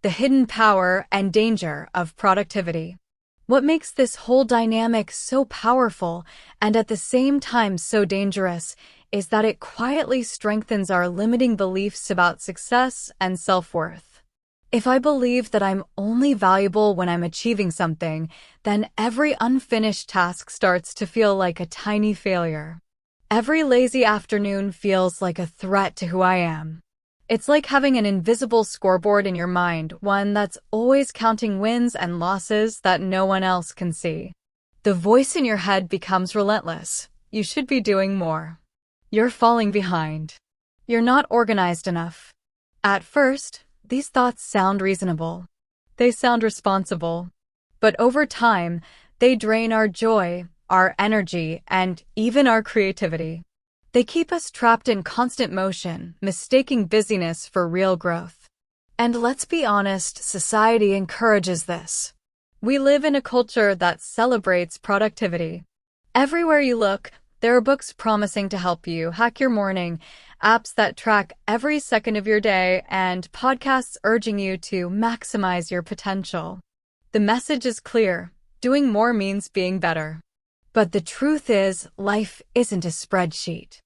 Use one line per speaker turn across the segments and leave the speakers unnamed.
the hidden power and danger of productivity. What makes this whole dynamic so powerful and at the same time so dangerous is that it quietly strengthens our limiting beliefs about success and self-worth. If I believe that I'm only valuable when I'm achieving something, then every unfinished task starts to feel like a tiny failure. Every lazy afternoon feels like a threat to who I am. It's like having an invisible scoreboard in your mind, one that's always counting wins and losses that no one else can see. The voice in your head becomes relentless. You should be doing more. You're falling behind. You're not organized enough. At first, these thoughts sound reasonable. They sound responsible. But over time, they drain our joy, our energy, and even our creativity. They keep us trapped in constant motion, mistaking busyness for real growth. And let's be honest, society encourages this. We live in a culture that celebrates productivity. Everywhere you look, there are books promising to help you hack your morning, apps that track every second of your day, and podcasts urging you to maximize your potential. The message is clear: doing more means being better. But the truth is, life isn't a spreadsheet.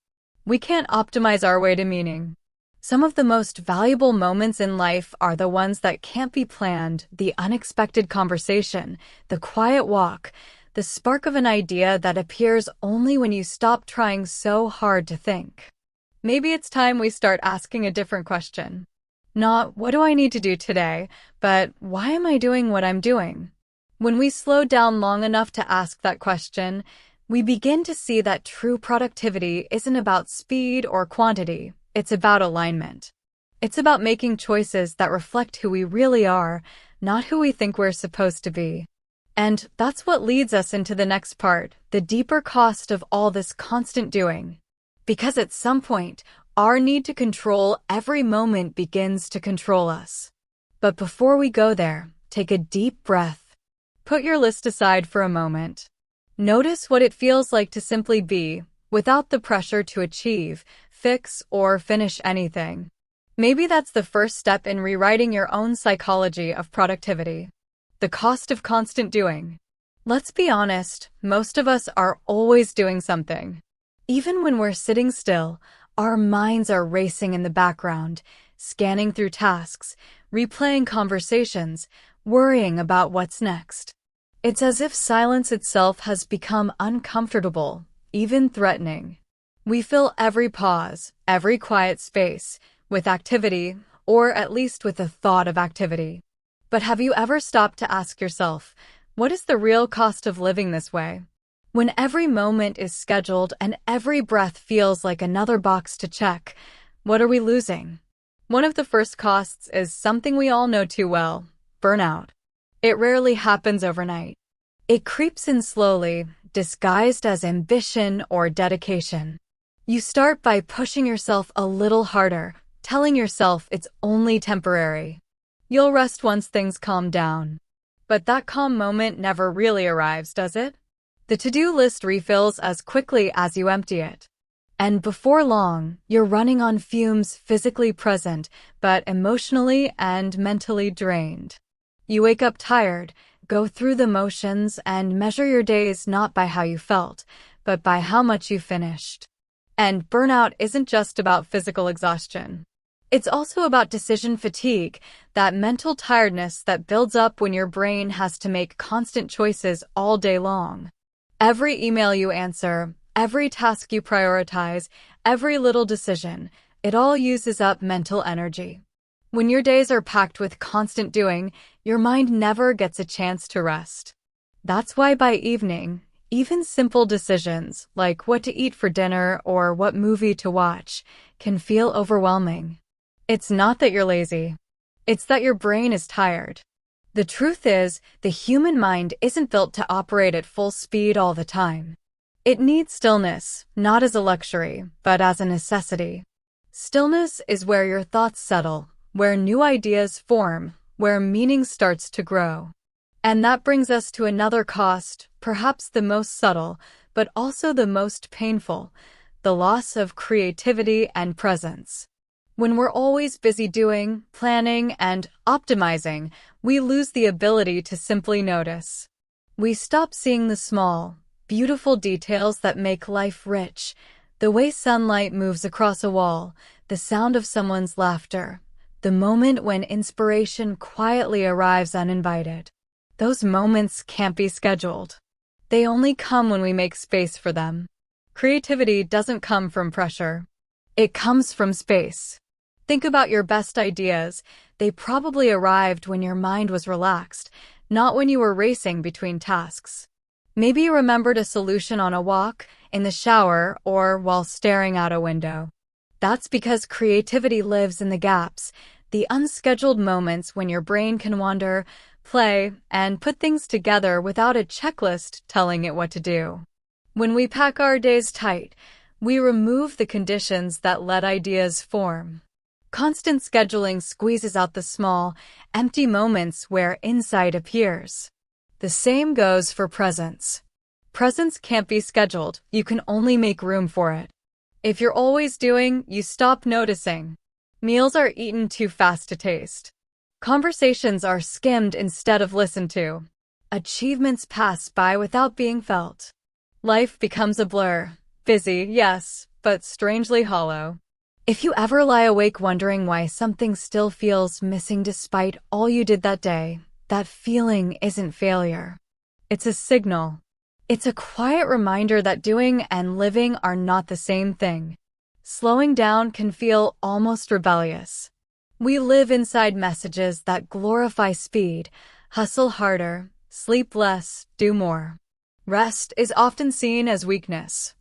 We can't optimize our way to meaning. Some of the most valuable moments in life are the ones that can't be planned: the unexpected conversation, the quiet walk, the spark of an idea that appears only when you stop trying so hard to think. Maybe it's time we start asking a different question. Not, what do I need to do today, but why am I doing what I'm doing? When we slow down long enough to ask that question, we begin to see that true productivity isn't about speed or quantity. It's about alignment. It's about making choices that reflect who we really are, not who we think we're supposed to be. And that's what leads us into the next part, the deeper cost of all this constant doing. Because at some point, our need to control every moment begins to control us. But before we go there, take a deep breath. Put your list aside for a moment. Notice what it feels like to simply be, without the pressure to achieve, fix, or finish anything. Maybe that's the first step in rewriting your own psychology of productivity. The cost of constant doing. Let's be honest, most of us are always doing something. Even when we're sitting still, our minds are racing in the background, scanning through tasks, replaying conversations, worrying about what's next. It's as if silence itself has become uncomfortable, even threatening. We fill every pause, every quiet space, with activity, or at least with the thought of activity. But have you ever stopped to ask yourself, what is the real cost of living this way? When every moment is scheduled and every breath feels like another box to check, what are we losing? One of the first costs is something we all know too well: burnout. It rarely happens overnight. It creeps in slowly, disguised as ambition or dedication. You start by pushing yourself a little harder, telling yourself it's only temporary. You'll rest once things calm down. But that calm moment never really arrives, does it? The to-do list refills as quickly as you empty it. And before long, you're running on fumes, physically present, but emotionally and mentally drained. You wake up tired, go through the motions, and measure your days not by how you felt, but by how much you finished. And burnout isn't just about physical exhaustion. It's also about decision fatigue, that mental tiredness that builds up when your brain has to make constant choices all day long. Every email you answer, every task you prioritize, every little decision, it all uses up mental energy. When your days are packed with constant doing, your mind never gets a chance to rest. That's why by evening, even simple decisions, like what to eat for dinner or what movie to watch, can feel overwhelming. It's not that you're lazy. It's that your brain is tired. The truth is, the human mind isn't built to operate at full speed all the time. It needs stillness, not as a luxury, but as a necessity. Stillness is where your thoughts settle, where new ideas form, where meaning starts to grow. And that brings us to another cost, perhaps the most subtle, but also the most painful: the loss of creativity and presence. When we're always busy doing, planning, and optimizing, we lose the ability to simply notice. We stop seeing the small, beautiful details that make life rich, the way sunlight moves across a wall, the sound of someone's laughter, the moment when inspiration quietly arrives uninvited. Those moments can't be scheduled. They only come when we make space for them. Creativity doesn't come from pressure. It comes from space. Think about your best ideas. They probably arrived when your mind was relaxed, not when you were racing between tasks. Maybe you remembered a solution on a walk, in the shower, or while staring out a window. That's because creativity lives in the gaps, the unscheduled moments when your brain can wander, play, and put things together without a checklist telling it what to do. When we pack our days tight, we remove the conditions that let ideas form. Constant scheduling squeezes out the small, empty moments where insight appears. The same goes for presence. Presence can't be scheduled, you can only make room for it. If you're always doing, you stop noticing. Meals are eaten too fast to taste. Conversations are skimmed instead of listened to. Achievements pass by without being felt. Life becomes a blur. Busy, yes, but strangely hollow. If you ever lie awake wondering why something still feels missing despite all you did that day, that feeling isn't failure. It's a signal. It's a quiet reminder that doing and living are not the same thing. Slowing down can feel almost rebellious. We live inside messages that glorify speed, hustle harder, sleep less, do more. Rest is often seen as weakness.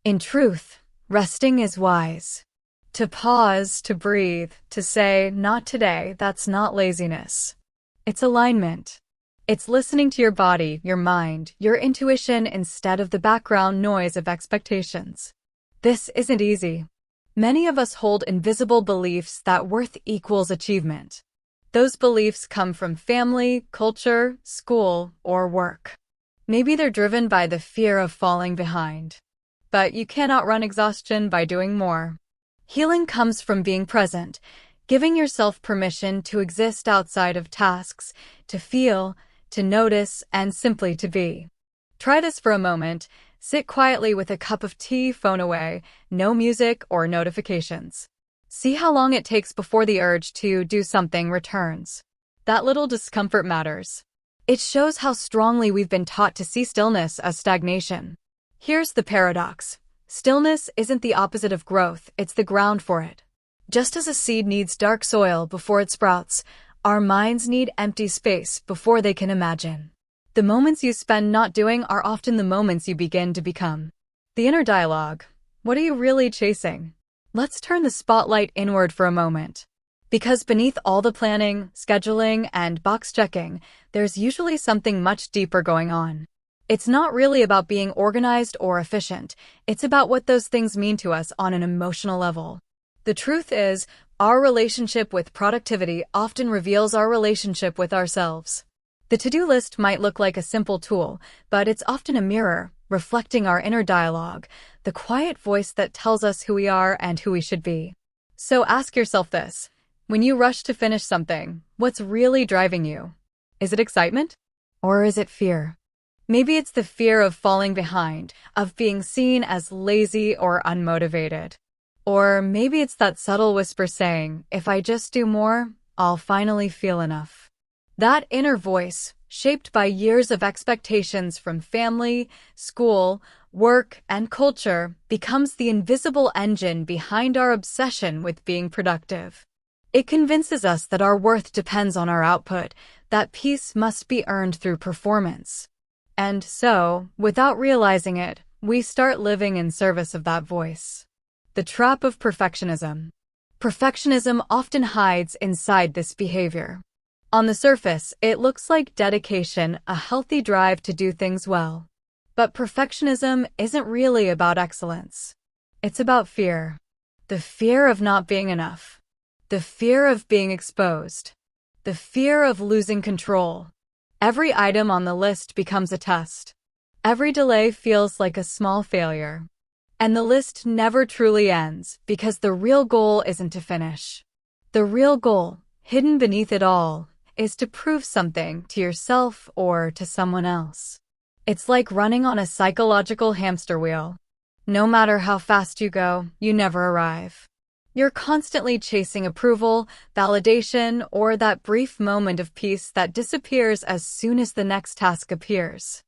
In truth, resting is wise. To pause, to breathe, to say, not today, that's not laziness. It's alignment. It's listening to your body, your mind, your intuition instead of the background noise of expectations. This isn't easy. Many of us hold invisible beliefs that worth equals achievement. Those beliefs come from family, culture, school, or work. Maybe they're driven by the fear of falling behind. But you cannot outrun exhaustion by doing more. Healing comes from being present, giving yourself permission to exist outside of tasks, to feel, to notice, and simply to be. Try this for a moment. Sit quietly with a cup of tea, phone away, no music or notifications. See how long it takes before the urge to do something returns. That little discomfort matters. It shows how strongly we've been taught to see stillness as stagnation. Here's the paradox. Stillness isn't the opposite of growth, it's the ground for it. Just as a seed needs dark soil before it sprouts, our minds need empty space before they can imagine. The moments you spend not doing are often the moments you begin to become. The inner dialogue. What are you really chasing? Let's turn the spotlight inward for a moment. Because beneath all the planning, scheduling, and box checking, there's usually something much deeper going on. It's not really about being organized or efficient. It's about what those things mean to us on an emotional level. The truth is, our relationship with productivity often reveals our relationship with ourselves. The to-do list might look like a simple tool, but it's often a mirror, reflecting our inner dialogue, the quiet voice that tells us who we are and who we should be. So ask yourself this. When you rush to finish something, what's really driving you? Is it excitement? Or is it fear? Maybe it's the fear of falling behind, of being seen as lazy or unmotivated. Or maybe it's that subtle whisper saying, if I just do more, I'll finally feel enough. That inner voice, shaped by years of expectations from family, school, work, and culture, becomes the invisible engine behind our obsession with being productive. It convinces us that our worth depends on our output, that peace must be earned through performance. And so, without realizing it, we start living in service of that voice. The trap of perfectionism. Perfectionism often hides inside this behavior. On the surface, it looks like dedication, a healthy drive to do things well. But perfectionism isn't really about excellence. It's about fear. The fear of not being enough. The fear of being exposed. The fear of losing control. Every item on the list becomes a test. Every delay feels like a small failure. And the list never truly ends because the real goal isn't to finish. The real goal, hidden beneath it all, is to prove something to yourself or to someone else. It's like running on a psychological hamster wheel. No matter how fast you go, you never arrive. You're constantly chasing approval, validation, or that brief moment of peace that disappears as soon as the next task appears.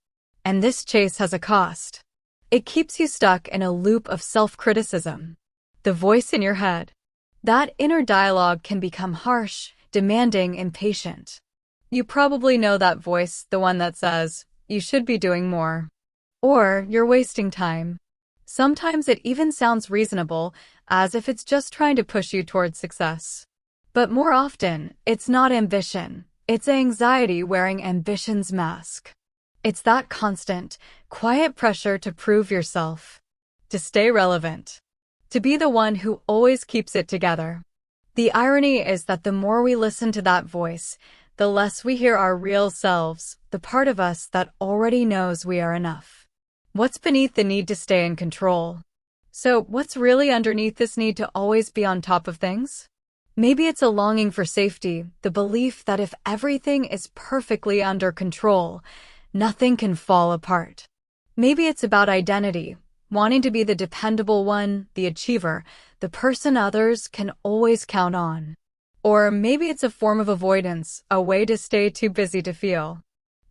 And this chase has a cost. It keeps you stuck in a loop of self-criticism. The voice in your head. That inner dialogue can become harsh, demanding, impatient. You probably know that voice, the one that says, "You should be doing more." Or, "You're wasting time." Sometimes it even sounds reasonable, as if it's just trying to push you towards success. But more often, it's not ambition. It's anxiety wearing ambition's mask. It's that constant, quiet pressure to prove yourself, to stay relevant, to be the one who always keeps it together. The irony is that the more we listen to that voice, the less we hear our real selves, the part of us that already knows we are enough. What's beneath the need to stay in control? So, what's really underneath this need to always be on top of things? Maybe it's a longing for safety, the belief that if everything is perfectly under control, nothing can fall apart. Maybe it's about identity, wanting to be the dependable one, the achiever, the person others can always count on. Or maybe it's a form of avoidance, a way to stay too busy to feel.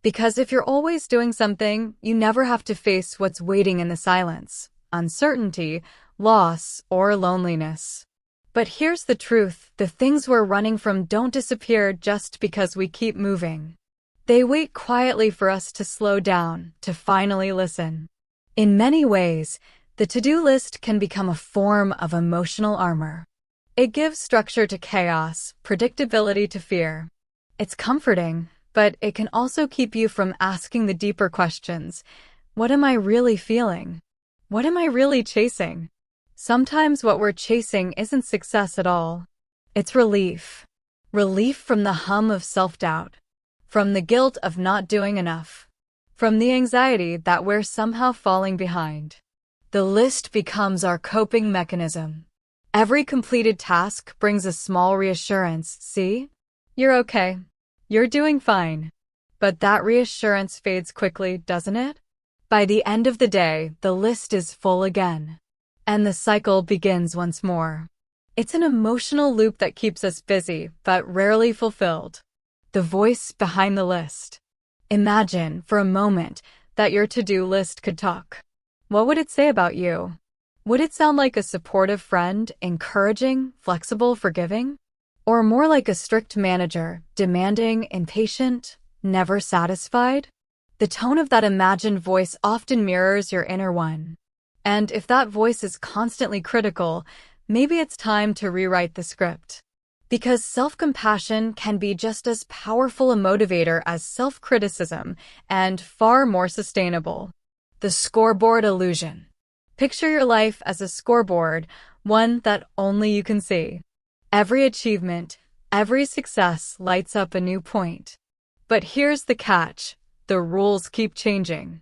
Because if you're always doing something, you never have to face what's waiting in the silence, uncertainty, loss, or loneliness. But here's the truth, the things we're running from don't disappear just because we keep moving. They wait quietly for us to slow down, to finally listen. In many ways, the to-do list can become a form of emotional armor. It gives structure to chaos, predictability to fear. It's comforting, but it can also keep you from asking the deeper questions. What am I really feeling? What am I really chasing? Sometimes what we're chasing isn't success at all. It's relief. Relief from the hum of self-doubt, from the guilt of not doing enough, from the anxiety that we're somehow falling behind. The list becomes our coping mechanism. Every completed task brings a small reassurance. See? You're okay. You're doing fine. But that reassurance fades quickly, doesn't it? By the end of the day, the list is full again. And the cycle begins once more. It's an emotional loop that keeps us busy, but rarely fulfilled. The voice behind the list. Imagine, for a moment, that your to-do list could talk. What would it say about you? Would it sound like a supportive friend, encouraging, flexible, forgiving? Or more like a strict manager, demanding, impatient, never satisfied? The tone of that imagined voice often mirrors your inner one. And if that voice is constantly critical, maybe it's time to rewrite the script. Because self-compassion can be just as powerful a motivator as self-criticism, and far more sustainable. The scoreboard illusion. Picture your life as a scoreboard, one that only you can see. Every achievement, every success lights up a new point. But here's the catch. The rules keep changing.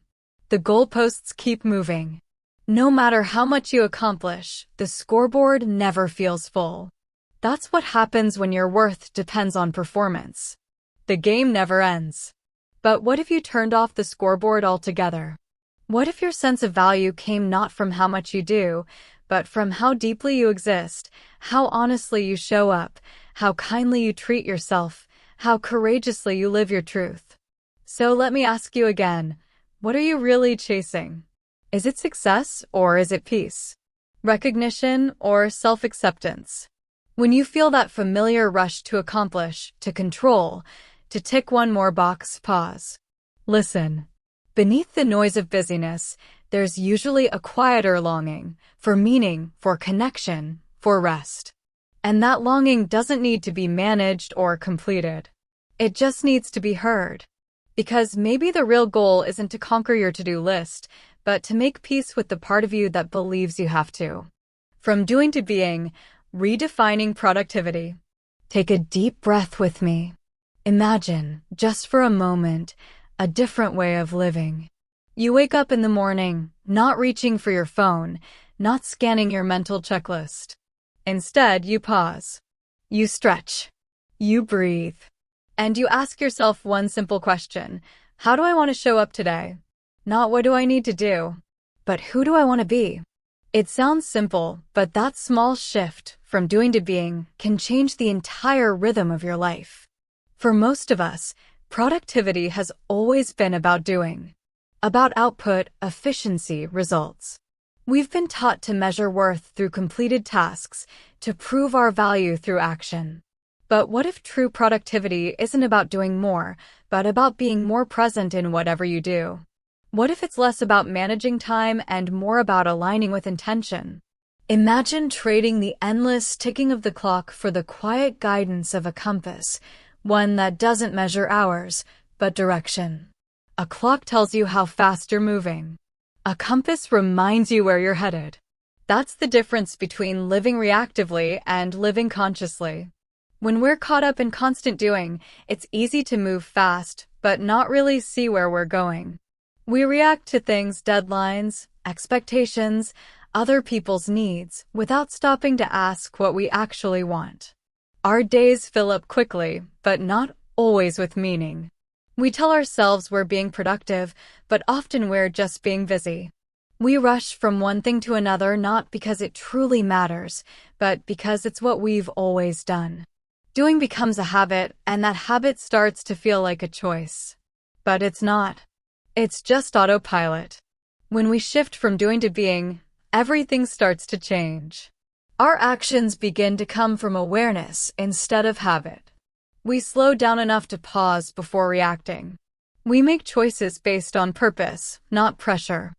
The goalposts keep moving. No matter how much you accomplish, the scoreboard never feels full. That's what happens when your worth depends on performance. The game never ends. But what if you turned off the scoreboard altogether? What if your sense of value came not from how much you do, but from how deeply you exist, how honestly you show up, how kindly you treat yourself, how courageously you live your truth? So let me ask you again, what are you really chasing? Is it success or is it peace? Recognition or self-acceptance? When you feel that familiar rush to accomplish, to control, to tick one more box, pause. Listen. Beneath the noise of busyness, there's usually a quieter longing for meaning, for connection, for rest. And that longing doesn't need to be managed or completed. It just needs to be heard. Because maybe the real goal isn't to conquer your to-do list, but to make peace with the part of you that believes you have to. From doing to being, redefining productivity. Take a deep breath with me. Imagine, just for a moment, a different way of living. You wake up in the morning, not reaching for your phone, not scanning your mental checklist. Instead, you pause. You stretch. You breathe. And you ask yourself one simple question. How do I want to show up today? Not what do I need to do, but who do I want to be? It sounds simple, but that small shift from doing to being can change the entire rhythm of your life. For most of us, productivity has always been about doing. About output, efficiency, results. We've been taught to measure worth through completed tasks, to prove our value through action. But what if true productivity isn't about doing more, but about being more present in whatever you do? What if it's less about managing time and more about aligning with intention? Imagine trading the endless ticking of the clock for the quiet guidance of a compass, one that doesn't measure hours, but direction. A clock tells you how fast you're moving. A compass reminds you where you're headed. That's the difference between living reactively and living consciously. When we're caught up in constant doing, it's easy to move fast, but not really see where we're going. We react to things, deadlines, expectations, other people's needs, without stopping to ask what we actually want. Our days fill up quickly, but not always with meaning. We tell ourselves we're being productive, but often we're just being busy. We rush from one thing to another not because it truly matters, but because it's what we've always done. Doing becomes a habit, and that habit starts to feel like a choice. But it's not. It's just autopilot. When we shift from doing to being, everything starts to change. Our actions begin to come from awareness instead of habit. We slow down enough to pause before reacting. We make choices based on purpose, not pressure.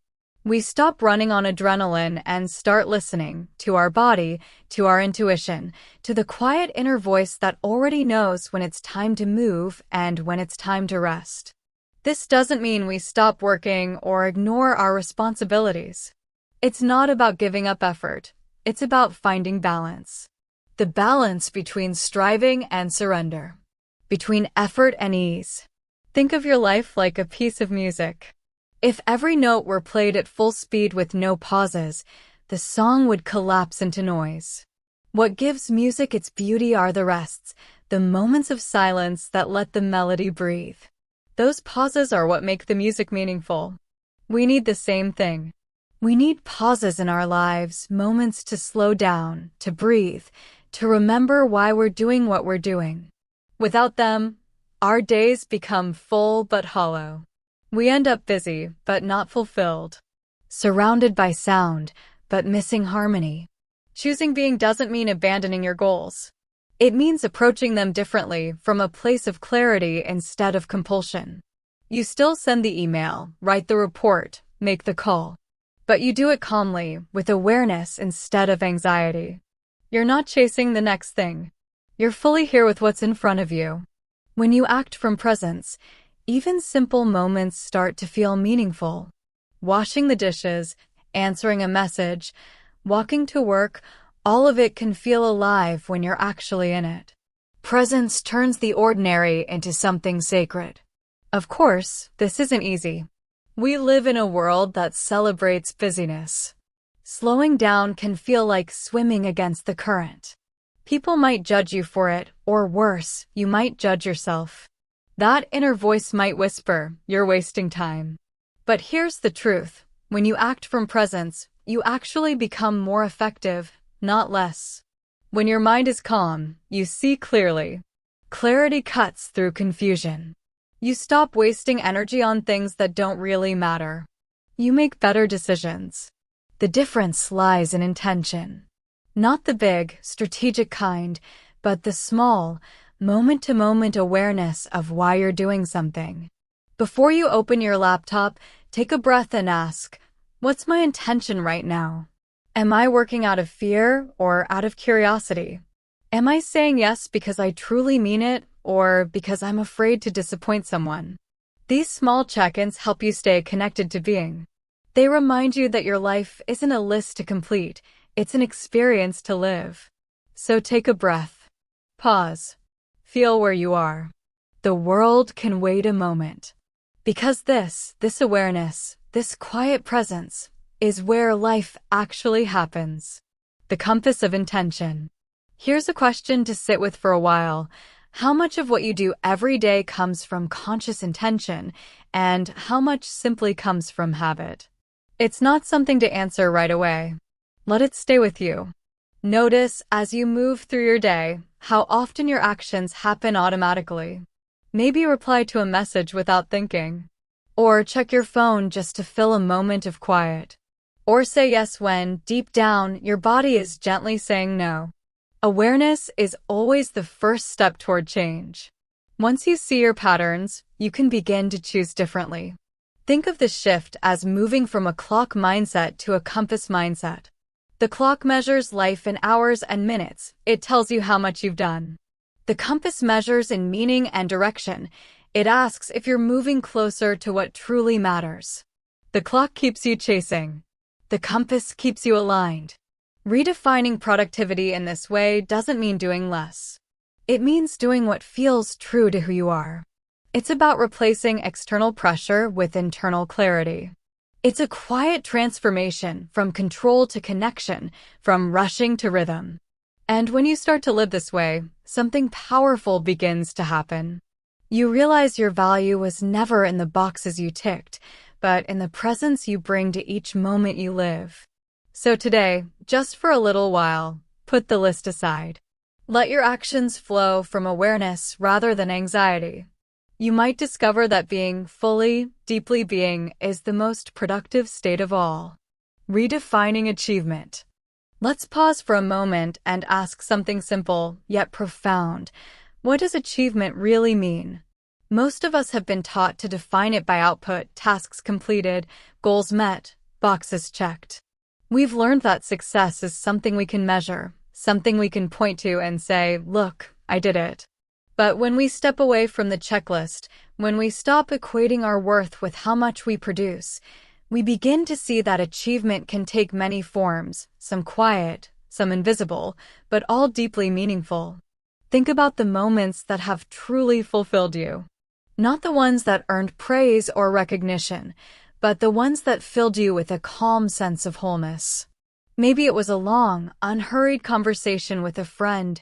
We stop running on adrenaline and start listening to our body, to our intuition, to the quiet inner voice that already knows when it's time to move and when it's time to rest. This doesn't mean we stop working or ignore our responsibilities. It's not about giving up effort. It's about finding balance. The balance between striving and surrender. Between effort and ease. Think of your life like a piece of music. If every note were played at full speed with no pauses, the song would collapse into noise. What gives music its beauty are the rests, the moments of silence that let the melody breathe. Those pauses are what make the music meaningful. We need the same thing. We need pauses in our lives, moments to slow down, to breathe, to remember why we're doing what we're doing. Without them, our days become full but hollow. We end up busy, but not fulfilled. Surrounded by sound, but missing harmony. Choosing being doesn't mean abandoning your goals. It means approaching them differently, from a place of clarity instead of compulsion. You still send the email, write the report, make the call. But you do it calmly, with awareness instead of anxiety. You're not chasing the next thing. You're fully here with what's in front of you. When you act from presence, even simple moments start to feel meaningful. Washing the dishes, answering a message, walking to work, all of it can feel alive when you're actually in it. Presence turns the ordinary into something sacred. Of course, this isn't easy. We live in a world that celebrates busyness. Slowing down can feel like swimming against the current. People might judge you for it, or worse, you might judge yourself. That inner voice might whisper, "You're wasting time." But here's the truth. When you act from presence, you actually become more effective, not less. When your mind is calm, you see clearly. Clarity cuts through confusion. You stop wasting energy on things that don't really matter. You make better decisions. The difference lies in intention. Not the big, strategic kind, but the small, moment-to-moment awareness of why you're doing something. Before you open your laptop, take a breath and ask, what's my intention right now? Am I working out of fear or out of curiosity? Am I saying yes because I truly mean it or because I'm afraid to disappoint someone? These small check-ins help you stay connected to being. They remind you that your life isn't a list to complete, it's an experience to live. So take a breath. Pause. Feel where you are. The world can wait a moment. Because this awareness, this quiet presence, is where life actually happens. The compass of intention. Here's a question to sit with for a while. How much of what you do every day comes from conscious intention, and how much simply comes from habit? It's not something to answer right away. Let it stay with you. Notice, as you move through your day, how often your actions happen automatically. Maybe reply to a message without thinking. Or check your phone just to fill a moment of quiet. Or say yes when, deep down, your body is gently saying no. Awareness is always the first step toward change. Once you see your patterns, you can begin to choose differently. Think of the shift as moving from a clock mindset to a compass mindset. The clock measures life in hours and minutes. It tells you how much you've done. The compass measures in meaning and direction. It asks if you're moving closer to what truly matters. The clock keeps you chasing. The compass keeps you aligned. Redefining productivity in this way doesn't mean doing less. It means doing what feels true to who you are. It's about replacing external pressure with internal clarity. It's a quiet transformation from control to connection, from rushing to rhythm. And when you start to live this way, something powerful begins to happen. You realize your value was never in the boxes you ticked, but in the presence you bring to each moment you live. So today, just for a little while, put the list aside. Let your actions flow from awareness rather than anxiety. You might discover that being fully, deeply being is the most productive state of all. Redefining achievement. Let's pause for a moment and ask something simple, yet profound. What does achievement really mean? Most of us have been taught to define it by output, tasks completed, goals met, boxes checked. We've learned that success is something we can measure, something we can point to and say, look, I did it. But when we step away from the checklist, when we stop equating our worth with how much we produce, we begin to see that achievement can take many forms, some quiet, some invisible, but all deeply meaningful. Think about the moments that have truly fulfilled you. Not the ones that earned praise or recognition, but the ones that filled you with a calm sense of wholeness. Maybe it was a long, unhurried conversation with a friend,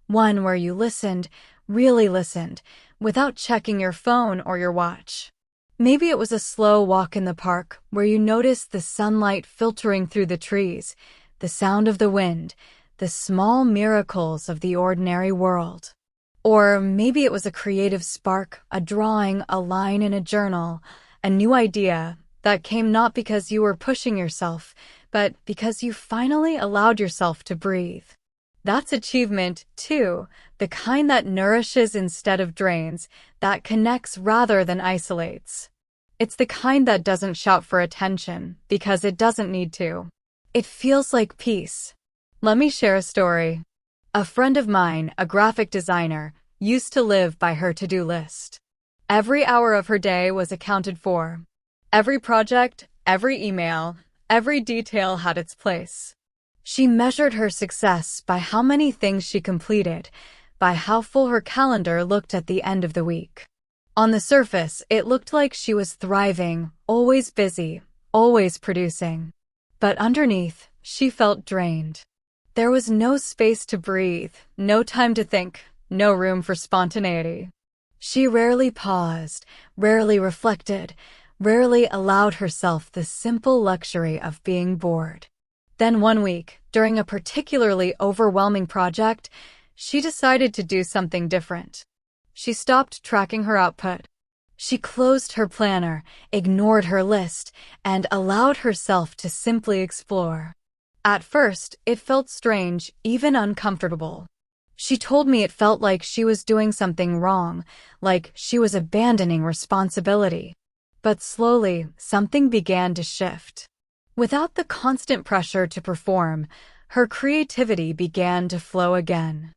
one where you listened, really listened, without checking your phone or your watch. Maybe it was a slow walk in the park where you noticed the sunlight filtering through the trees, the sound of the wind, the small miracles of the ordinary world. Or maybe it was a creative spark, a drawing, a line in a journal, a new idea that came not because you were pushing yourself, but because you finally allowed yourself to breathe. That's achievement, too, the kind that nourishes instead of drains, that connects rather than isolates. It's the kind that doesn't shout for attention, because it doesn't need to. It feels like peace. Let me share a story. A friend of mine, a graphic designer, used to live by her to-do list. Every hour of her day was accounted for. Every project, every email, every detail had its place. She measured her success by how many things she completed, by how full her calendar looked at the end of the week. On the surface, it looked like she was thriving, always busy, always producing. But underneath, she felt drained. There was no space to breathe, no time to think, no room for spontaneity. She rarely paused, rarely reflected, rarely allowed herself the simple luxury of being bored. Then one week, during a particularly overwhelming project, she decided to do something different. She stopped tracking her output. She closed her planner, ignored her list, and allowed herself to simply explore. At first, it felt strange, even uncomfortable. She told me it felt like she was doing something wrong, like she was abandoning responsibility. But slowly, something began to shift. Without the constant pressure to perform, her creativity began to flow again.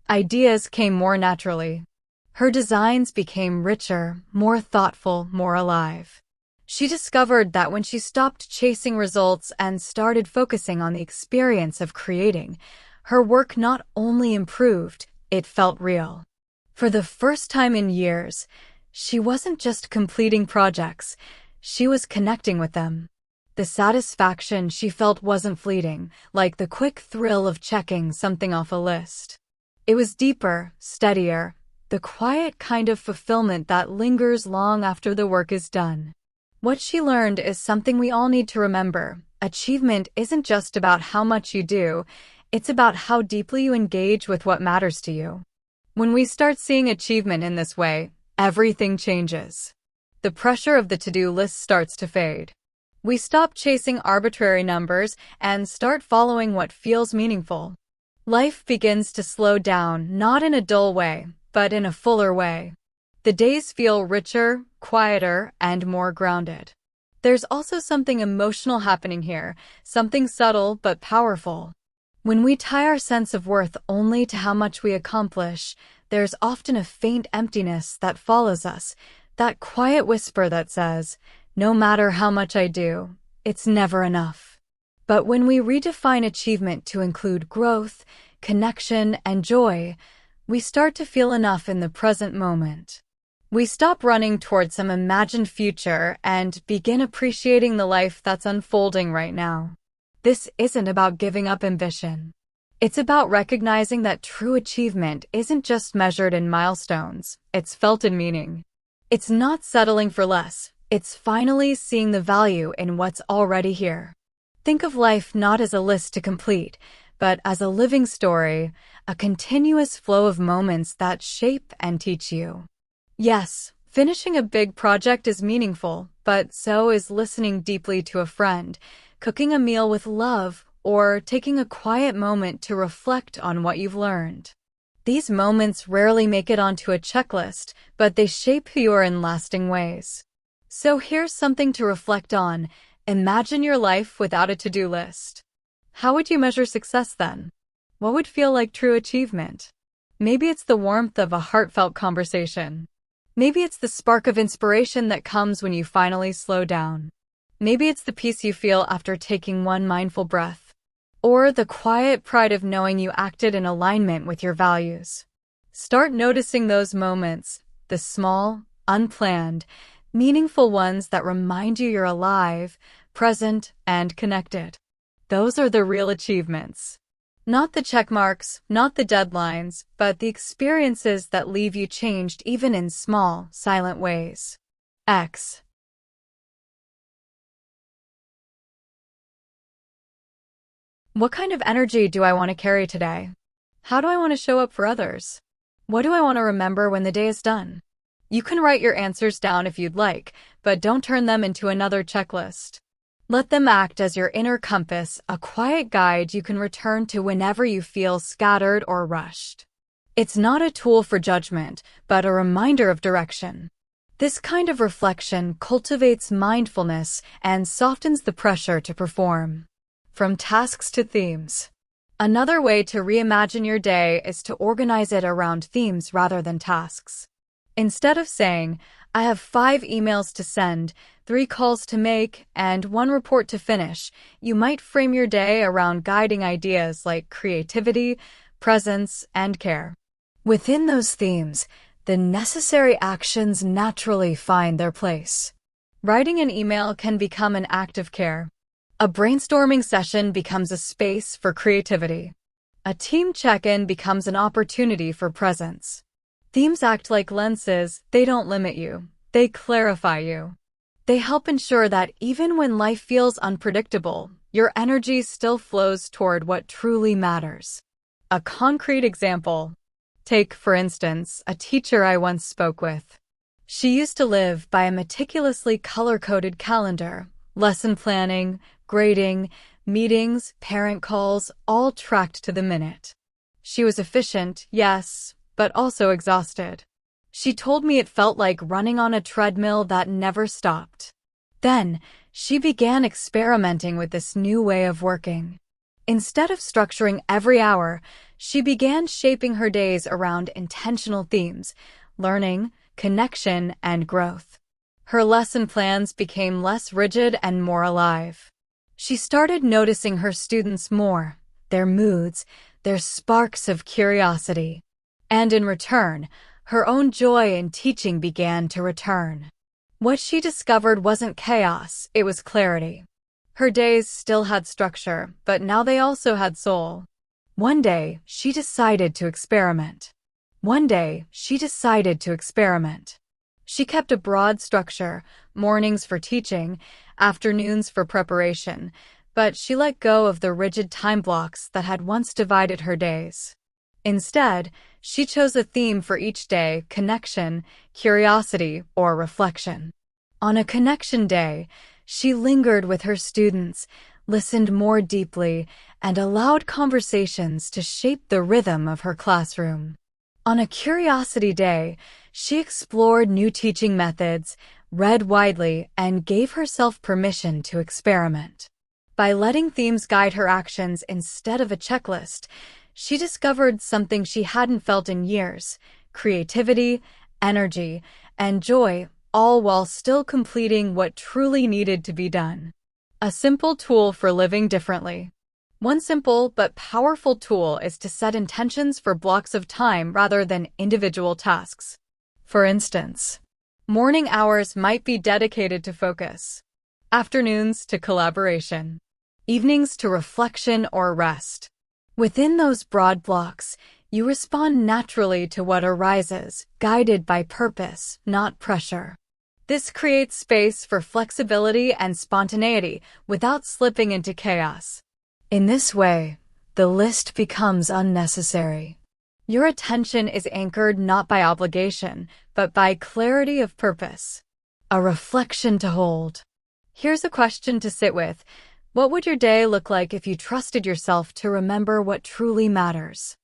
Ideas came more naturally. Her designs became richer, more thoughtful, more alive. She discovered that when she stopped chasing results and started focusing on the experience of creating, her work not only improved, it felt real. For the first time in years, she wasn't just completing projects, she was connecting with them. The satisfaction she felt wasn't fleeting, like the quick thrill of checking something off a list. It was deeper, steadier, the quiet kind of fulfillment that lingers long after the work is done. What she learned is something we all need to remember. Achievement isn't just about how much you do, it's about how deeply you engage with what matters to you. When we start seeing achievement in this way, everything changes. The pressure of the to-do list starts to fade. We stop chasing arbitrary numbers and start following what feels meaningful. Life begins to slow down, not in a dull way, but in a fuller way. The days feel richer, quieter, and more grounded. There's also something emotional happening here, something subtle but powerful. When we tie our sense of worth only to how much we accomplish, there's often a faint emptiness that follows us, that quiet whisper that says, "No matter how much I do, it's never enough." But when we redefine achievement to include growth, connection, and joy, we start to feel enough in the present moment. We stop running toward some imagined future and begin appreciating the life that's unfolding right now. This isn't about giving up ambition. It's about recognizing that true achievement isn't just measured in milestones, it's felt in meaning. It's not settling for less, it's finally seeing the value in what's already here. Think of life not as a list to complete, but as a living story, a continuous flow of moments that shape and teach you. Yes, finishing a big project is meaningful, but so is listening deeply to a friend, cooking a meal with love, or taking a quiet moment to reflect on what you've learned. These moments rarely make it onto a checklist, but they shape who you are in lasting ways. So here's something to reflect on. Imagine your life without a to-do list. How would you measure success then? What would feel like true achievement? Maybe it's the warmth of a heartfelt conversation. Maybe it's the spark of inspiration that comes when you finally slow down. Maybe it's the peace you feel after taking one mindful breath. Or the quiet pride of knowing you acted in alignment with your values. Start noticing those moments, the small, unplanned, meaningful ones that remind you you're alive, present, and connected. Those are the real achievements. Not the check marks, not the deadlines, but the experiences that leave you changed even in small, silent ways. X. What kind of energy do I want to carry today? How do I want to show up for others? What do I want to remember when the day is done? You can write your answers down if you'd like, but don't turn them into another checklist. Let them act as your inner compass, a quiet guide you can return to whenever you feel scattered or rushed. It's not a tool for judgment, but a reminder of direction. This kind of reflection cultivates mindfulness and softens the pressure to perform. From tasks to themes. Another way to reimagine your day is to organize it around themes rather than tasks. Instead of saying, "I have 5 emails to send, 3 calls to make, and 1 report to finish," you might frame your day around guiding ideas like creativity, presence, and care. Within those themes, the necessary actions naturally find their place. Writing an email can become an act of care. A brainstorming session becomes a space for creativity. A team check-in becomes an opportunity for presence. Themes act like lenses. They don't limit you. They clarify you. They help ensure that even when life feels unpredictable, your energy still flows toward what truly matters. A concrete example. Take, for instance, a teacher I once spoke with. She used to live by a meticulously color-coded calendar, lesson planning, grading, meetings, parent calls, all tracked to the minute. She was efficient, yes, but also exhausted. She told me it felt like running on a treadmill that never stopped. Then, she began experimenting with this new way of working. Instead of structuring every hour, she began shaping her days around intentional themes: learning, connection, and growth. Her lesson plans became less rigid and more alive. She started noticing her students more, their moods, their sparks of curiosity. And in return, her own joy in teaching began to return. What she discovered wasn't chaos, it was clarity. Her days still had structure, but now they also had soul. One day, she decided to experiment. She kept a broad structure, mornings for teaching, afternoons for preparation, but she let go of the rigid time blocks that had once divided her days. Instead, she chose a theme for each day: connection, curiosity, or reflection. On a connection day, she lingered with her students, listened more deeply, and allowed conversations to shape the rhythm of her classroom. On a curiosity day, she explored new teaching methods, read widely, and gave herself permission to experiment. By letting themes guide her actions instead of a checklist, she discovered something she hadn't felt in years: creativity, energy, and joy, all while still completing what truly needed to be done. A simple tool for living differently. One simple but powerful tool is to set intentions for blocks of time rather than individual tasks. For instance, morning hours might be dedicated to focus, afternoons to collaboration, evenings to reflection or rest. Within those broad blocks, you respond naturally to what arises, guided by purpose, not pressure. This creates space for flexibility and spontaneity without slipping into chaos. In this way, the list becomes unnecessary. Your attention is anchored not by obligation, but by clarity of purpose. A reflection to hold. Here's a question to sit with. What would your day look like if you trusted yourself to remember what truly matters?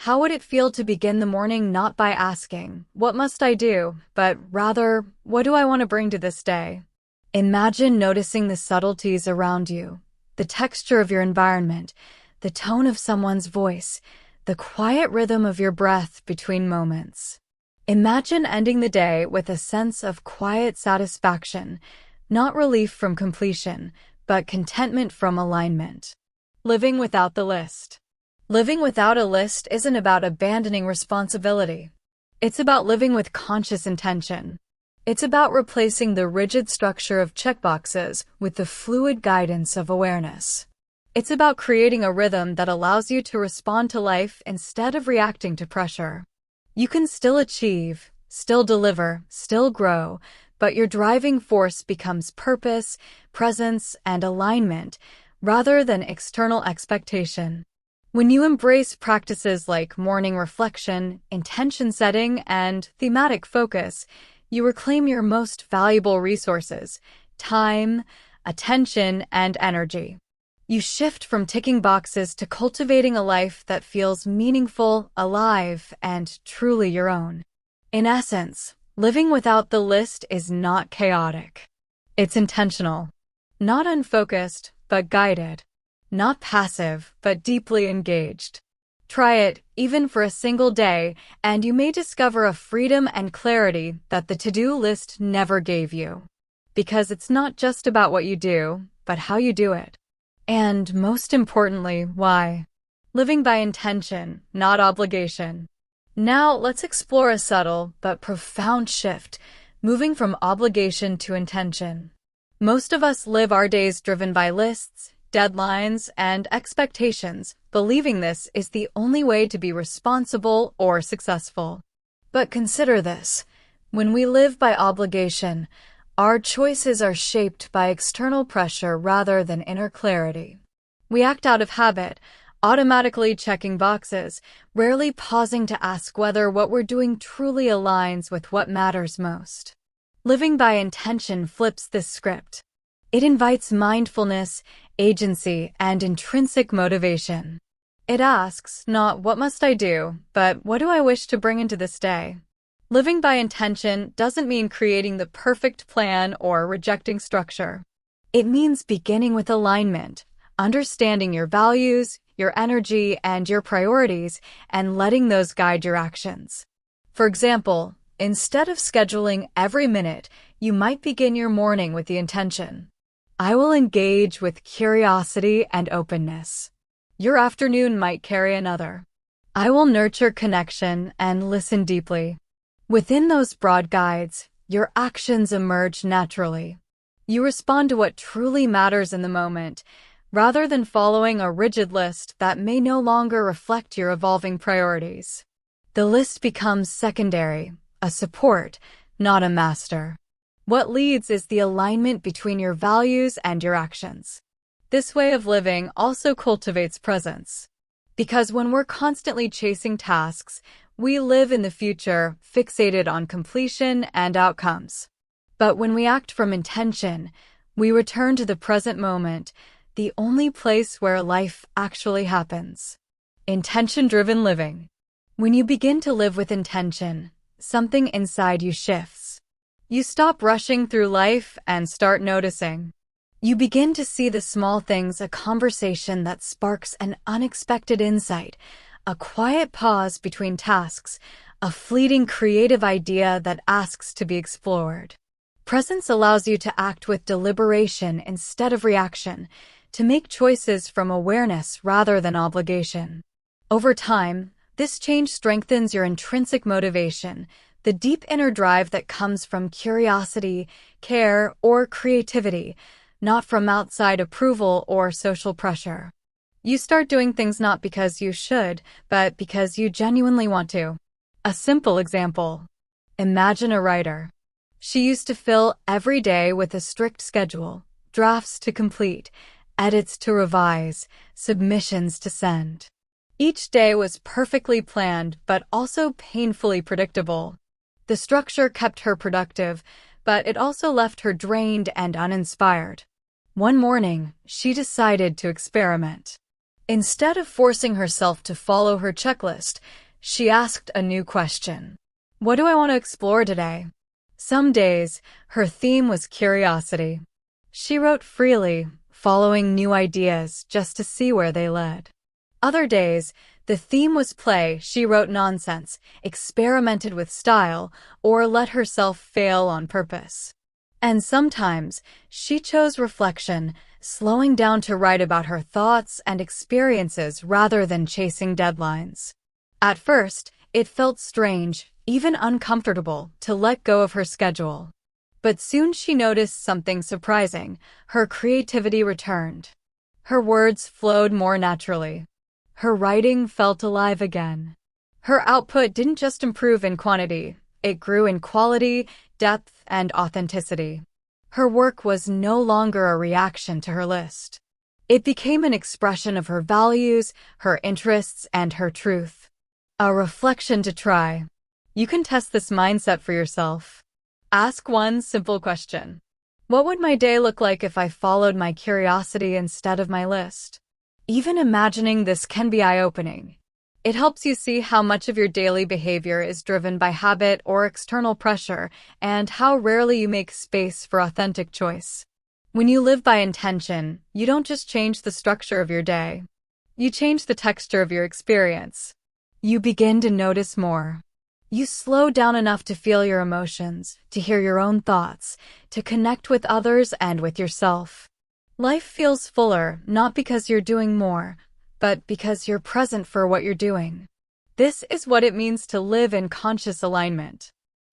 How would it feel to begin the morning not by asking, "What must I do?" but rather, "What do I want to bring to this day?" Imagine noticing the subtleties around you, the texture of your environment, the tone of someone's voice, the quiet rhythm of your breath between moments. Imagine ending the day with a sense of quiet satisfaction, not relief from completion, but contentment from alignment. Living without the list. Living without a list isn't about abandoning responsibility. It's about living with conscious intention. It's about replacing the rigid structure of checkboxes with the fluid guidance of awareness. It's about creating a rhythm that allows you to respond to life instead of reacting to pressure. You can still achieve, still deliver, still grow, but your driving force becomes purpose, presence, and alignment rather than external expectation. When you embrace practices like morning reflection, intention setting, and thematic focus, you reclaim your most valuable resources: time, attention, and energy. You shift from ticking boxes to cultivating a life that feels meaningful, alive, and truly your own. In essence, living without the list is not chaotic. It's intentional. Not unfocused, but guided. Not passive, but deeply engaged. Try it, even for a single day, and you may discover a freedom and clarity that the to-do list never gave you. Because it's not just about what you do, but how you do it. And most importantly, why. Living by intention, not obligation. Now let's explore a subtle but profound shift, moving from obligation to intention. Most of us live our days driven by lists, deadlines, and expectations, believing this is the only way to be responsible or successful. But consider this: when we live by obligation, our choices are shaped by external pressure rather than inner clarity. We act out of habit, automatically checking boxes, rarely pausing to ask whether what we're doing truly aligns with what matters most. Living by intention flips this script. It invites mindfulness, agency, and intrinsic motivation. It asks not "What must I do?" but "What do I wish to bring into this day?" Living by intention doesn't mean creating the perfect plan or rejecting structure. It means beginning with alignment, understanding your values, your energy, and your priorities, and letting those guide your actions. For example, instead of scheduling every minute, you might begin your morning with the intention: I will engage with curiosity and openness. Your afternoon might carry another: I will nurture connection and listen deeply. Within those broad guides, your actions emerge naturally. You respond to what truly matters in the moment, rather than following a rigid list that may no longer reflect your evolving priorities. The list becomes secondary, a support, not a master. What leads is the alignment between your values and your actions. This way of living also cultivates presence. Because when we're constantly chasing tasks, we live in the future, fixated on completion and outcomes. But when we act from intention, we return to the present moment, the only place where life actually happens. Intention-driven living. When you begin to live with intention, something inside you shifts. You stop rushing through life and start noticing. You begin to see the small things, a conversation that sparks an unexpected insight, a quiet pause between tasks, a fleeting creative idea that asks to be explored. Presence allows you to act with deliberation instead of reaction, to make choices from awareness rather than obligation. Over time, this change strengthens your intrinsic motivation, the deep inner drive that comes from curiosity, care, or creativity, not from outside approval or social pressure. You start doing things not because you should, but because you genuinely want to. A simple example. Imagine a writer. She used to fill every day with a strict schedule, drafts to complete, edits to revise, submissions to send. Each day was perfectly planned, but also painfully predictable. The structure kept her productive, but it also left her drained and uninspired. One morning, she decided to experiment. Instead of forcing herself to follow her checklist, she asked a new question. What do I want to explore today? Some days, her theme was curiosity. She wrote freely, following new ideas just to see where they led. Other days, the theme was play. She wrote nonsense, experimented with style, or let herself fail on purpose. And sometimes, she chose reflection, slowing down to write about her thoughts and experiences rather than chasing deadlines. At first, it felt strange, even uncomfortable, to let go of her schedule. But soon she noticed something surprising. Her creativity returned. Her words flowed more naturally. Her writing felt alive again. Her output didn't just improve in quantity, it grew in quality, depth, and authenticity. Her work was no longer a reaction to her list. It became an expression of her values, her interests, and her truth. A reflection to try. You can test this mindset for yourself. Ask one simple question. What would my day look like if I followed my curiosity instead of my list? Even imagining this can be eye-opening. It helps you see how much of your daily behavior is driven by habit or external pressure, and how rarely you make space for authentic choice. When you live by intention, you don't just change the structure of your day. You change the texture of your experience. You begin to notice more. You slow down enough to feel your emotions, to hear your own thoughts, to connect with others and with yourself. Life feels fuller, not because you're doing more, but because you're present for what you're doing. This is what it means to live in conscious alignment.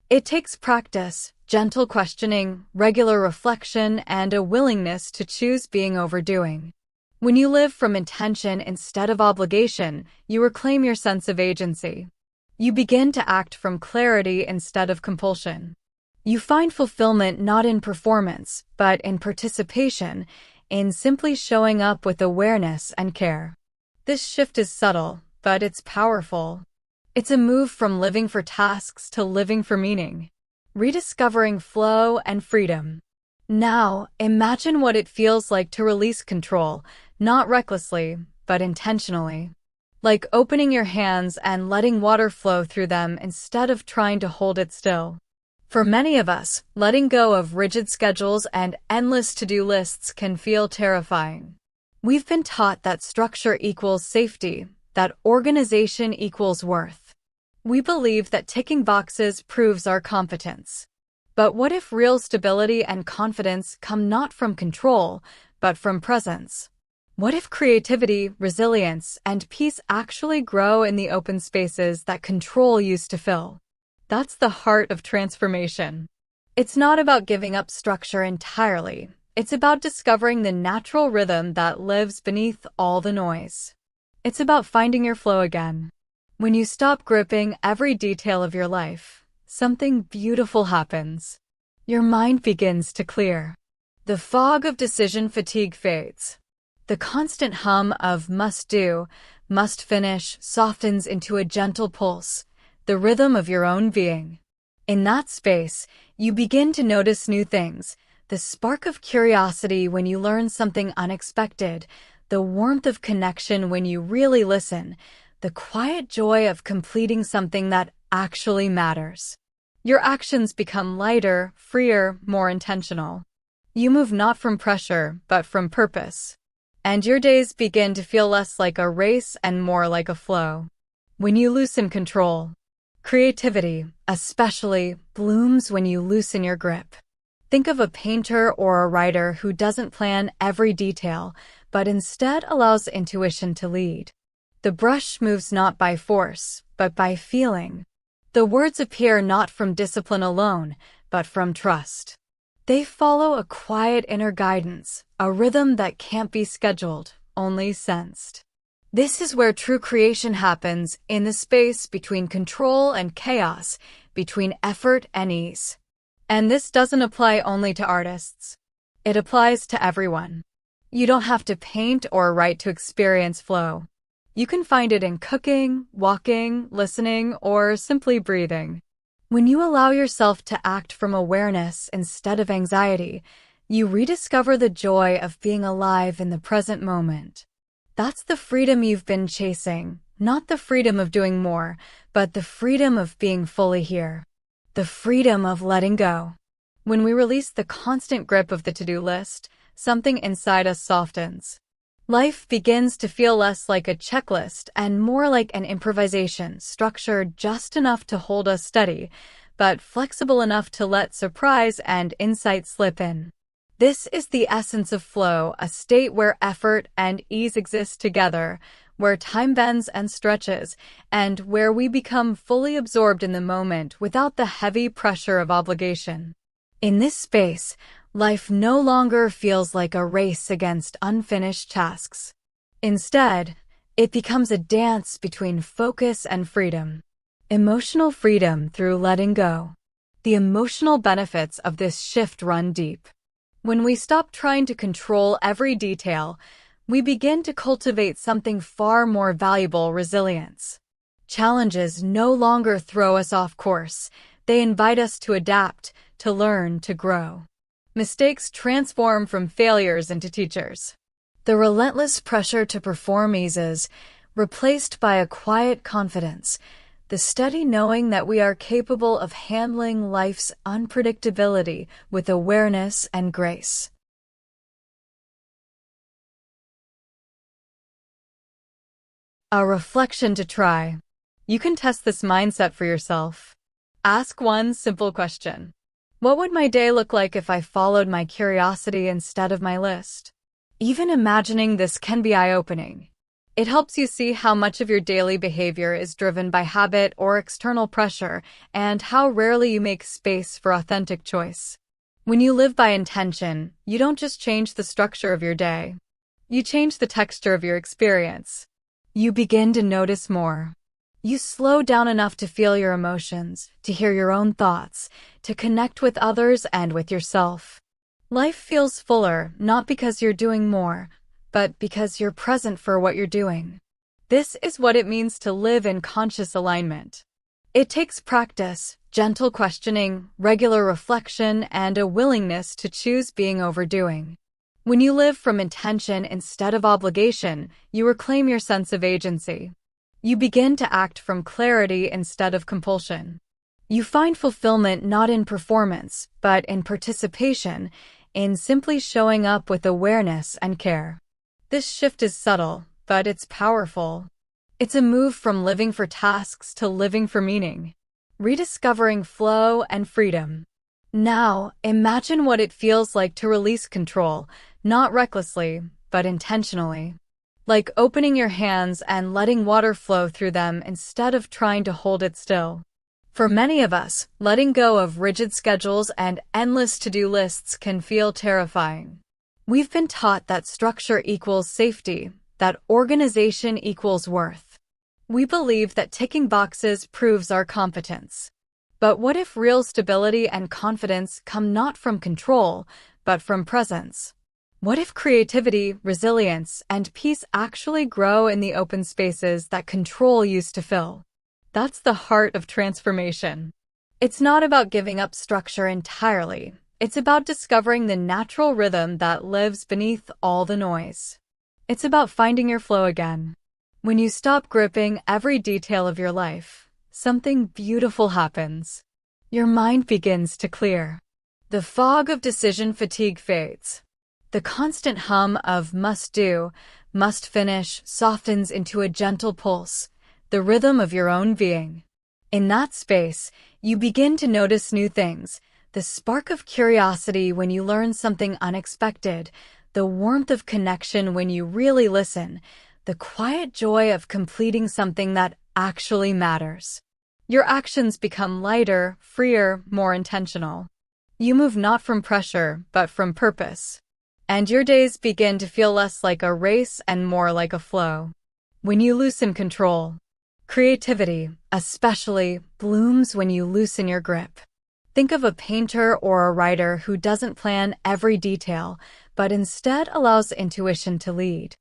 It takes practice, gentle questioning, regular reflection, and a willingness to choose being over doing. When you live from intention instead of obligation, you reclaim your sense of agency. You begin to act from clarity instead of compulsion. You find fulfillment not in performance, but in participation, in simply showing up with awareness and care. This shift is subtle, but it's powerful. It's a move from living for tasks to living for meaning, rediscovering flow and freedom. Now, imagine what it feels like to release control, not recklessly, but intentionally. Like opening your hands and letting water flow through them instead of trying to hold it still. For many of us, letting go of rigid schedules and endless to-do lists can feel terrifying. We've been taught that structure equals safety, that organization equals worth. We believe that ticking boxes proves our competence. But what if real stability and confidence come not from control, but from presence? What if creativity, resilience, and peace actually grow in the open spaces that control used to fill? That's the heart of transformation. It's not about giving up structure entirely. It's about discovering the natural rhythm that lives beneath all the noise. It's about finding your flow again. When you stop gripping every detail of your life, something beautiful happens. Your mind begins to clear. The fog of decision fatigue fades. The constant hum of must do, must finish softens into a gentle pulse, the rhythm of your own being. In that space, you begin to notice new things, the spark of curiosity when you learn something unexpected, the warmth of connection when you really listen, the quiet joy of completing something that actually matters. Your actions become lighter, freer, more intentional. You move not from pressure, but from purpose. And your days begin to feel less like a race and more like a flow. When you loosen control, creativity, especially, blooms when you loosen your grip. Think of a painter or a writer who doesn't plan every detail, but instead allows intuition to lead. The brush moves not by force, but by feeling. The words appear not from discipline alone, but from trust. They follow a quiet inner guidance, a rhythm that can't be scheduled, only sensed. This is where true creation happens, in the space between control and chaos, between effort and ease. And this doesn't apply only to artists. It applies to everyone. You don't have to paint or write to experience flow. You can find it in cooking, walking, listening, or simply breathing. When you allow yourself to act from awareness instead of anxiety, you rediscover the joy of being alive in the present moment. That's the freedom you've been chasing, not the freedom of doing more, but the freedom of being fully here. The freedom of letting go. When we release the constant grip of the to-do list, something inside us softens. Life begins to feel less like a checklist and more like an improvisation, structured just enough to hold us steady, but flexible enough to let surprise and insight slip in. This is the essence of flow, a state where effort and ease exist together, where time bends and stretches, and where we become fully absorbed in the moment without the heavy pressure of obligation. In this space, life no longer feels like a race against unfinished tasks. Instead, it becomes a dance between focus and freedom. Emotional freedom through letting go. The emotional benefits of this shift run deep. When we stop trying to control every detail, we begin to cultivate something far more valuable: resilience. Challenges no longer throw us off course. They invite us to adapt, to learn, to grow. Mistakes transform from failures into teachers. The relentless pressure to perform eases, replaced by a quiet confidence, the steady knowing that we are capable of handling life's unpredictability with awareness and grace. A reflection to try. You can test this mindset for yourself. Ask one simple question. What would my day look like if I followed my curiosity instead of my list? Even imagining this can be eye-opening. It helps you see how much of your daily behavior is driven by habit or external pressure, and how rarely you make space for authentic choice. When you live by intention, you don't just change the structure of your day. You change the texture of your experience. You begin to notice more. You slow down enough to feel your emotions, to hear your own thoughts, to connect with others and with yourself. Life feels fuller, not because you're doing more, but because you're present for what you're doing. This is what it means to live in conscious alignment. It takes practice, gentle questioning, regular reflection, and a willingness to choose being overdoing. When you live from intention instead of obligation, you reclaim your sense of agency. You begin to act from clarity instead of compulsion. You find fulfillment not in performance, but in participation, in simply showing up with awareness and care. This shift is subtle, but it's powerful. It's a move from living for tasks to living for meaning, rediscovering flow and freedom. Now, imagine what it feels like to release control, not recklessly, but intentionally. Like opening your hands and letting water flow through them instead of trying to hold it still. For many of us, letting go of rigid schedules and endless to-do lists can feel terrifying. We've been taught that structure equals safety, that organization equals worth. We believe that ticking boxes proves our competence. But what if real stability and confidence come not from control, but from presence? What if creativity, resilience, and peace actually grow in the open spaces that control used to fill? That's the heart of transformation. It's not about giving up structure entirely. It's about discovering the natural rhythm that lives beneath all the noise. It's about finding your flow again. When you stop gripping every detail of your life, something beautiful happens. Your mind begins to clear. The fog of decision fatigue fades. The constant hum of must do, must finish softens into a gentle pulse, the rhythm of your own being. In that space, you begin to notice new things, the spark of curiosity when you learn something unexpected, the warmth of connection when you really listen, the quiet joy of completing something that actually matters. Your actions become lighter, freer, more intentional. You move not from pressure, but from purpose. And your days begin to feel less like a race and more like a flow. When you loosen control, creativity, especially, blooms when you loosen your grip. Think of a painter or a writer who doesn't plan every detail, but instead allows intuition to lead.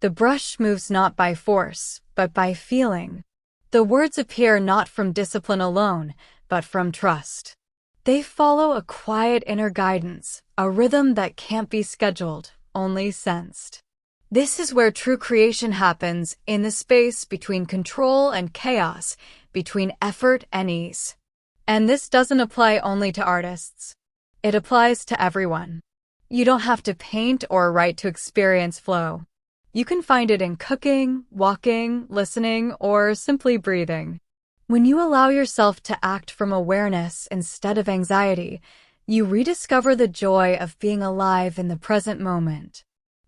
The brush moves not by force, but by feeling. The words appear not from discipline alone, but from trust. They follow a quiet inner guidance, a rhythm that can't be scheduled, only sensed. This is where true creation happens, in the space between control and chaos, between effort and ease. And this doesn't apply only to artists. It applies to everyone. You don't have to paint or write to experience flow. You can find it in cooking, walking, listening, or simply breathing. When you allow yourself to act from awareness instead of anxiety, you rediscover the joy of being alive in the present moment.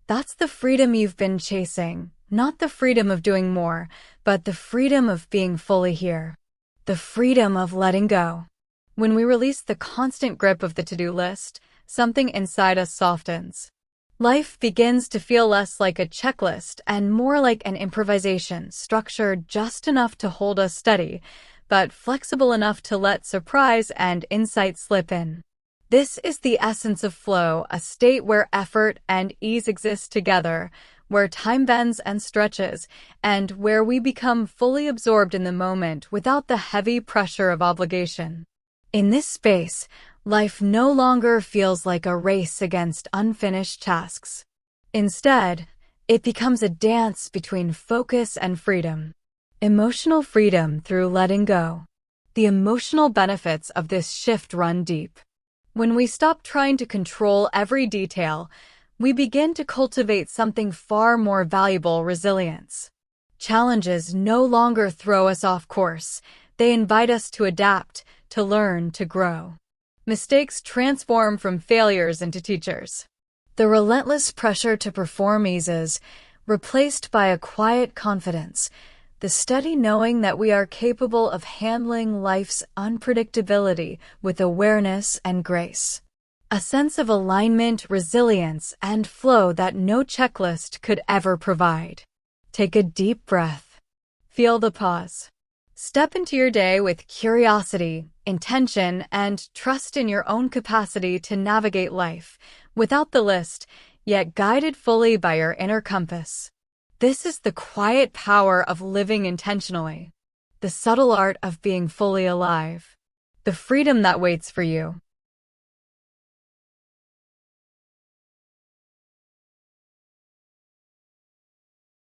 That's the freedom you've been chasing, not the freedom of doing more, but the freedom of being fully here. The freedom of letting go. When we release the constant grip of the to-do list, something inside us softens. Life begins to feel less like a checklist and more like an improvisation, structured just enough to hold us steady, but flexible enough to let surprise and insight slip in. This is the essence of flow, a state where effort and ease exist together, where time bends and stretches, and where we become fully absorbed in the moment without the heavy pressure of obligation. In this space, life no longer feels like a race against unfinished tasks. Instead, it becomes a dance between focus and freedom. Emotional freedom through letting go. The emotional benefits of this shift run deep. When we stop trying to control every detail, we begin to cultivate something far more valuable: resilience. Challenges no longer throw us off course. They invite us to adapt, to learn, to grow. Mistakes transform from failures into teachers. The relentless pressure to perform eases, replaced by a quiet confidence, the steady knowing that we are capable of handling life's unpredictability with awareness and grace. A sense of alignment, resilience, and flow that no checklist could ever provide. Take a deep breath. Feel the pause. Step into your day with curiosity, intention, and trust in your own capacity to navigate life, without the list, yet guided fully by your inner compass. This is the quiet power of living intentionally, the subtle art of being fully alive, the freedom that waits for you.